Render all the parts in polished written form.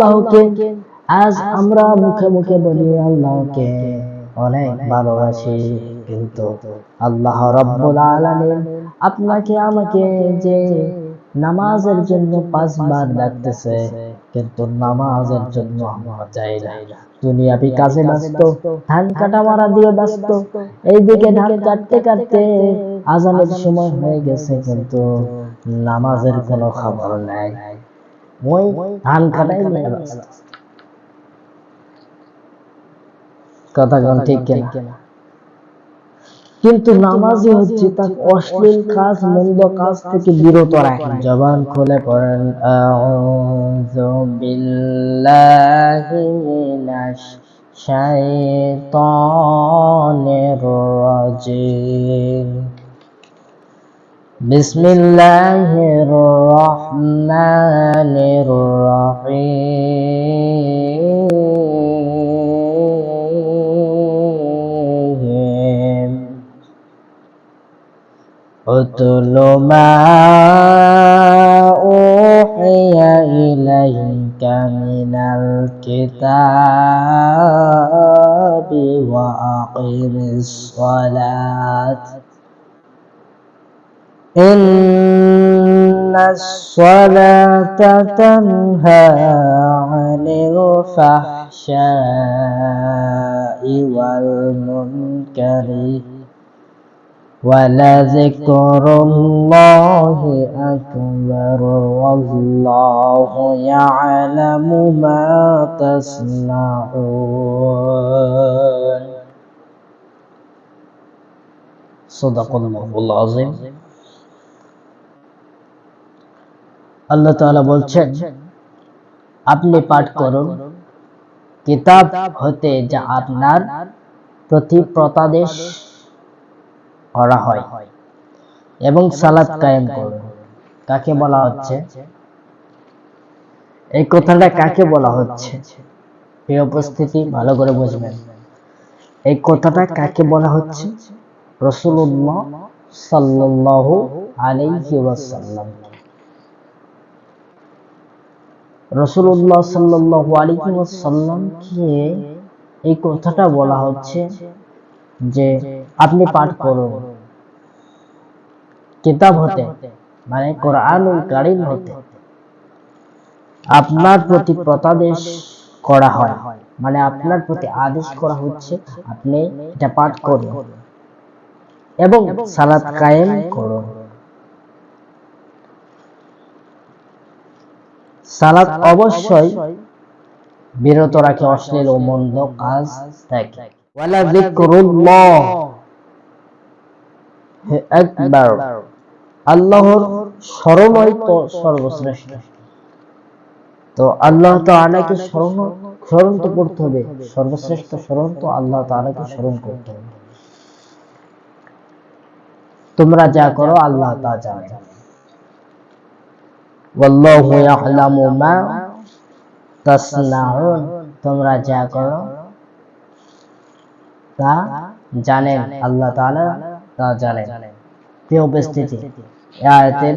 আল্লাহকে। আজ আমরা মুখে মুখে বলি আল্লাহকে অনেক ভালোবাসি, কিন্তু আল্লাহ রাব্বুল আলামিন আপনাকে আমাকে যে নামাজের জন্য 5 বার ডাকতেছে, কিন্তু নামাজের জন্য আমরা যাই না। দুনিয়াবি কাজে ব্যস্ত, ধান কাটা মারা দিয়ে ব্যস্ত। এইদিকে ধান কাটতে কাটতে আজানের সময় হয়ে গেছে, কিন্তু নামাজের কোনো খবর নাই। ওই ধান কাটাই নিয়ে ব্যস্ত। কথা কোন ঠিক কিনা? কিন্তু নামাজি হচ্ছে তাকে অশ্লীল কাজ, মন্দ কাজ থেকে বিরত রাখে। জবান খুলে পড়েন আউযু বিল্লাহি মিনাশ শাইতানির রাজিম। বিসমিল্লাহির রহমানির রহিম। উতলু মা উহিয়া ইলাইকা মিনাল কিতাবি ওয়া আকিমিস সালাত। ইন্নাস সালাতা তানহা আনিল ফাহশাই ওয়াল মুনকারি ওয়ালাযিকরুল্লাহি আকবার ওয়াল্লাহু ইয়া'লামু মা তাসনাউন। সাদাকাল্লাহুল আযীম। আল্লাহ তাআলা বলছেন, আপনি পাঠ করুন কিতাব হতে যা আপনার প্রতি প্রতাদেশ করা হয়, এবং সালাত কায়েম করুন। কাকে বলা হচ্ছে? এই কথাটা কাকে বলা হচ্ছে? এই উপস্থিতি ভালো করে বুঝবেন। এই কথাটা কাকে বলা হচ্ছে? রাসূলুল্লাহ সাল্লাল্লাহু আলাইহি ওয়াসাল্লাম। রাসূলুল্লাহ সাল্লাল্লাহু আলাইহি ওয়াসাল্লামকে এই কথাটা বলা হচ্ছে যে আপনি পাঠ করুন কিতাব হতে, মানে কোরআনুল কারীম হতে আপনার প্রতি প্রতাদেশ করা হয়, মানে আপনার প্রতি আদেশ করা হচ্ছে আপনি এটা পাঠ করুন এবং সালাত কায়েম করুন। সালাত অবশ্যই বিরত রাখে অশ্লীল ও মন্দ কাজ থেকে। ওয়ালা যিকরুল্লাহি আকবার, আল্লাহর স্মরণই তো সর্বশ্রেষ্ঠ। তো আল্লাহ তাআলাকে স্মরণ তো করতে হবে, সর্বশ্রেষ্ঠ স্মরণ তো আল্লাহ তাআলাকে স্মরণ করতে হবে। তোমরা যা করো আল্লাহ তা জানে। ওয়াল্লাহু ইয়া'লামু মা তাসনাউন, তোমরা যা করো তা জানেন, আল্লাহ তাআলা তা জানেন। প্রিয় উপস্থিতি, এই আয়াতের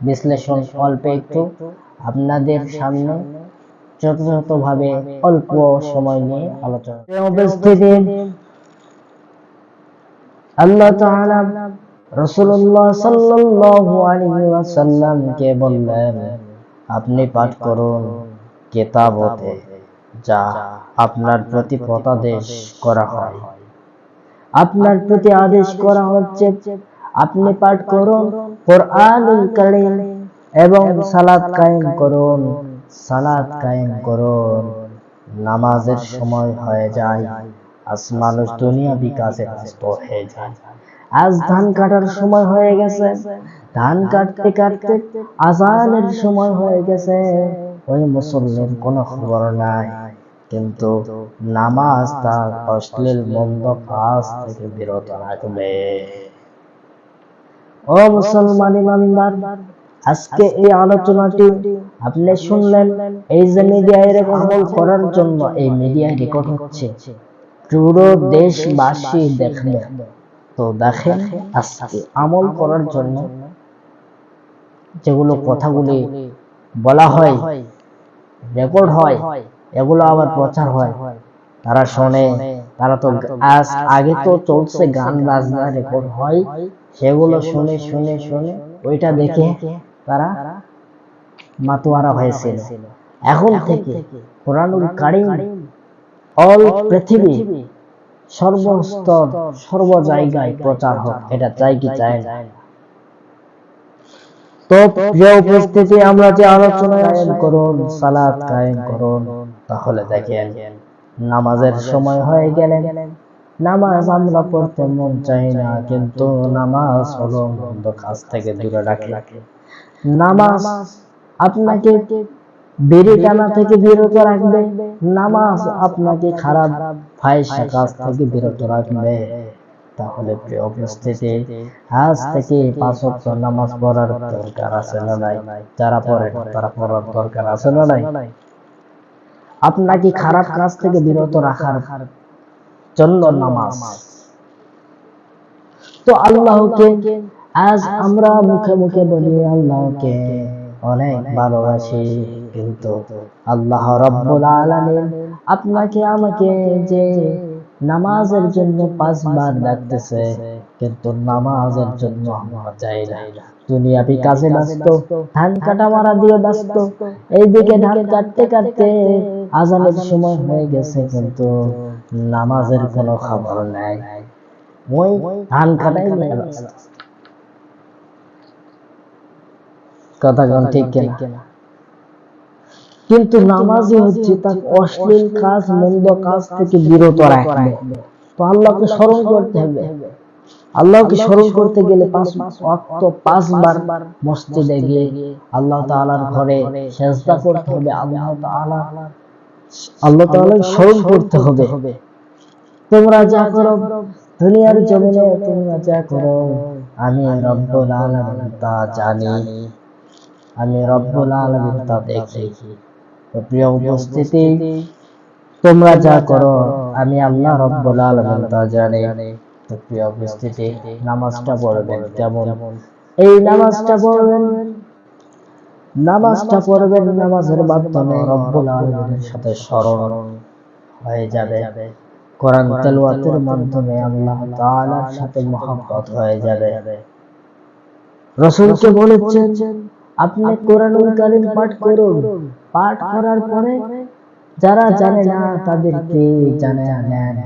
বিশ্লেষণ অল্প একটু আপনাদের সামনে যথাযথভাবে অল্প সময় নিয়ে আলোচনা। প্রিয় উপস্থিতি, আল্লাহ তাআলা রাসূলুল্লাহ সাল্লাল্লাহু আলাইহি ওয়াসাল্লামকে বললেন, আপনি পাঠ করুন কিতাব হতে যা আপনার প্রতি প্রতাদেশ করা হয়। আপনার প্রতি আদেশ করা হচ্ছে আপনি পাঠ করুন কোরআনুল কারীম এবং সালাত কায়েম করুন। সালাত কায়েম করুন। নামাজের সময় হয়ে যায়, আজ মানুষ দুনিয়াবি কাজে ব্যস্ত হয়ে যায়। আজ ধান কাটার সময় হয়ে গেছে, ধান কাটতে কাটতে আজানের সময় হয়ে গেছে, ওই মুসল্লির কোনো খবর নাই, কিন্তু নামাজ তার অশ্লীল মন্দ কাজ থেকে বিরত রাখবে। ও মুসলমান ইমানদার, আজকে এই আলোচনাটি আপনি শুনলেন। এই যে মিডিয়ায় রেকর্ড করার জন্য এই মিডিয়ায় রেকর্ড হচ্ছে, পুরো দেশবাসী দেখবে। তো দেখেন, আজকে আমল করার জন্য যেগুলো কথাগুলি বলা হয় রেকর্ড হয়, এগুলো আবার প্রচার হয়, তারা শোনে, তারা তো আগে তো চলছে গান বাজনা রেকর্ড হয়, সেগুলো শুনে শুনে শুনে ওইটা দেখে তারা মাতোয়ারা হয়েছিল। এখন থেকে কোরআনুল কারীম অল পৃথিবী, সর্বস্তর সর্ব জায়গায় প্রচার হোক, এটা চাই কি চাই না? তো প্রিয় উপস্থিতি, আমরা যে আলোচনা কায়েম করুন, সালাত কায়েম করুন, তাহলে দেখেন নামাজের সময় হয়ে গেলে নামাজ আমরা পড়তে মন চাই না, কিন্তু নামাজ হলো মন্দ কাজ থেকে দূরে রাখে। নামাজ আপনাকে বিড়ি টানা থেকে বিরত রাখবে, নামাজ আপনাকে খারাপ ফাহিশা কাজ থেকে বিরত রাখবে। তাহলে প্রিয় উপস্থিতি, আজ থেকে 5 ওয়াক্ত নামাজ পড়ার দরকার আছে না নাই? যারা পড়ে তারা পড়ার দরকার আছে না নাই? আপনাকে খারাপ কাজ থেকে বিরত রাখার জন্য নামাজ। তো আল্লাহকে আজ আমরা মুখে মুখে বলি আল্লাহকে অনেক ভালোবাসি, কিন্তু আল্লাহ রাব্বুল আলামিন আপনাকে আমাকে যে নামাজের জন্য 5 বার ডাকতেছে, কিন্তু নামাজের জন্য আমরা যাই না। দুনিয়াবি কাজে ব্যস্ত, ধান কাটা মারা দিয়ে ব্যস্ত, এইদিকে ধান কাটতে কাটতে আজানের সময় হয়ে গেছে, কিন্তু নামাজের কোনো খবর নাই। ওই ধান কাটাই নিয়ে ব্যস্ত। কথা কোন ঠিক কিনা? কিন্তু নামাজই হচ্ছে তার অশ্লীল কাজ, মন্দ কাজ থেকে বিরত রাখবে। তো আল্লাহকে স্মরণ করতে হবে। আল্লাহকে স্মরণ করতে গেলে 5 ওয়াক্ত 5 বার মসজিদে গিয়ে আল্লাহ তাআলার ঘরে সিজদা করতে হবে, আল্লাহ তাআলার স্মরণ করতে হবে। তোমরা যা করো দুনিয়ার জমিনে, তোমরা যা করো আমি রব্বুল আলামিন তা জানি, আমি রব্বুল আলামিন তা দেখি। তো প্রিয় উপস্থিতি, তোমরা যা করো আমি আল্লাহ রব্বুল আলামিন তা জানি। তো প্রিয় উপস্থিতি, নামাজটা পড়বেন কেমন? এই নামাজটা পড়বেন, নামাজের মাধ্যমে রব্বুল আলামিনের সাথে স্মরণ হয়ে যাবে। কোরআন তেলাওয়াতের মাধ্যমে আল্লাহ তাআলার সাথে মহব্বত হয়ে যাবে। রাসূলকে বলেছেন আপনি কোরআনুল কারীম পাঠ করুন, পাঠ করার পরে যারা জানে না তাদেরকে জানায়া নেন,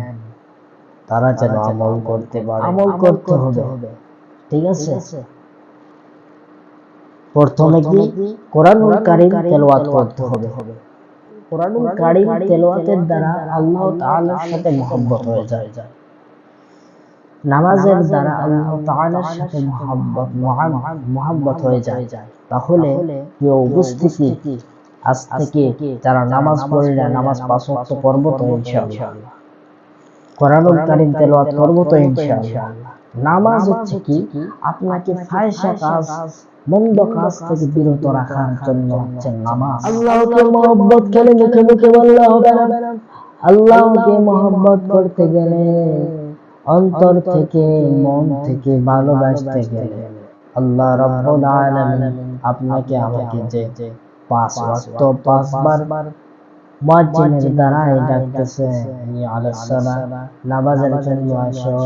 তারা যেন আমল করতে পারে। আমল করতে হবে, ঠিক আছে? প্রথমে কি কোরআনুল কারীম তেলাওয়াত করতে হবে। কোরআনুল কারীম তেলাওয়াতের দ্বারা আল্লাহ তাআলার সাথে মহব্বত হয়ে যায়। নামাজের দ্বারা আল্লাহ তাআলার সাথে মহব্বত হয়ে যায়। তাহলে প্রিয় উপস্থিতি, আজ থেকে যারা নামাজ পড়ে না, নামাজ 5 ওয়াক্ত পড়ব তো ইনশাআল্লাহ, কোরআনুল কারীম তেলাওয়াত করব তো ইনশাআল্লাহ। নামাজ হচ্ছে কি আপনাকে ফাহিশা কাজ, মন্দ কাজ থেকে বিরত রাখার জন্য হচ্ছে নামাজ। আল্লাহকে মহব্বত করে মুখে মুখে বললে হবে না, আল্লাহকে মহব্বত করতে গেলে অন্তর থেকে, মন থেকে ভালোবাসতে গেলে আল্লাহ রাব্বুল আলামিন আপনাকে আমাকে যে 5 ওয়াক্ত 5 বার মুয়াজ্জিনের দ্বারাই ডাকতেছে, হাইয়া আলাস সালাহ, নামাজের জন্য আসো,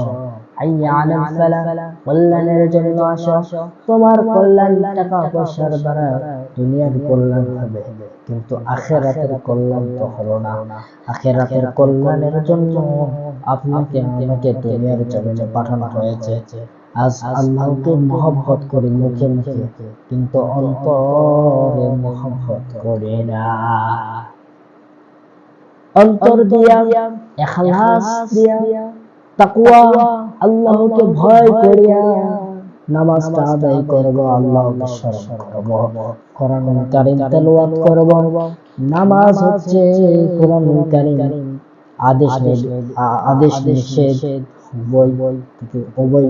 হাইয়া আলাল ফালাহ, কল্যাণের জন্য আসো। তোমার কল্যাণ টাকা পয়সার দ্বারা দুনিয়ার কল্যাণ হবে, কিন্তু আখিরাতের কল্যাণ তো হলো না। আখিরাতের কল্যাণের জন্য আপনাকে আমাকে দুনিয়ার জমিনে পাঠানো হয়েছে। আজ আল্লাহকে মহব্বত করি মুখে মুখে, কিন্তু অন্তরে মহব্বত করি না। অন্তর দিয়া, ইখলাস দিয়া, তাকওয়া, আল্লাহকে ভয় করিয়া নামাজটা আদায় করব, আল্লাহকে স্মরণ করব, কোরআনুল কারীম তেলাওয়াত করব। নামাজ হচ্ছে কোরআনুল কারীম আদেশ নিষেধ, বই থেকে অবৈ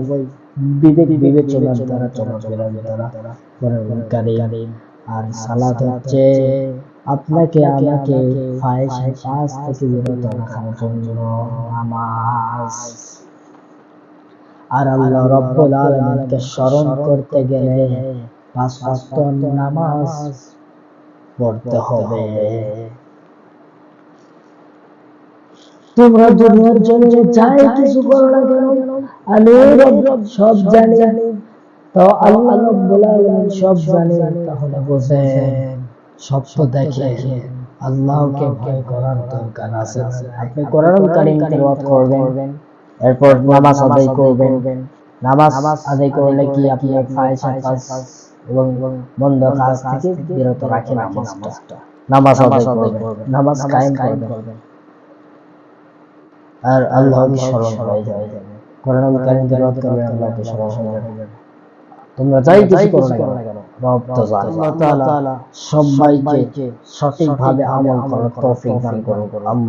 বিবেক বিবেচনার দ্বারা চলাফেরার দ্বারা কোরআনুল কারীম। আর সালাত হচ্ছে আপনাকে আমাকে ফাহিশা কাজ থেকে বিরত রাখার জন্য নামাজ। আর আল্লাহ রাব্বুল আলামিনকে স্মরণ করতে গেলে 5 ওয়াক্ত নামাজ পড়তে হবে। তোমরা দুনিয়ার জন্য যাই কিছু করো না কেন, আমি রব সব জানি। তো আল্লাহ রাব্বুল আলামিন সব জানে, তাহলে বুঝেন সব তো দেখে, আল্লাহকে ভয় করার দরকার আছে। আপনি কোরআনুল কারীম তেলাওয়াত করবেন, এরপর নামাজ আদায় করবেন। নামাজ আদায় করলে কি আপনি ফাহিশা কাজ এবং মন্দ কাজ থেকে বিরত রাখেন নামাজটা। নামাজ আদায় করবেন, নামাজ কায়েম করবেন, আর আল্লাহকে স্মরণ হয়ে যাবে। কোরআনুল কারীম তেলাওয়াত করবেন, আল্লাহকে স্মরণ হয়ে যাবে। তোমরা যাই কিছু করো না কেন, রব তো জানে। আল্লাহ তাআলা সবাইকে সঠিকভাবে আমল করার তৌফিক দান করুন।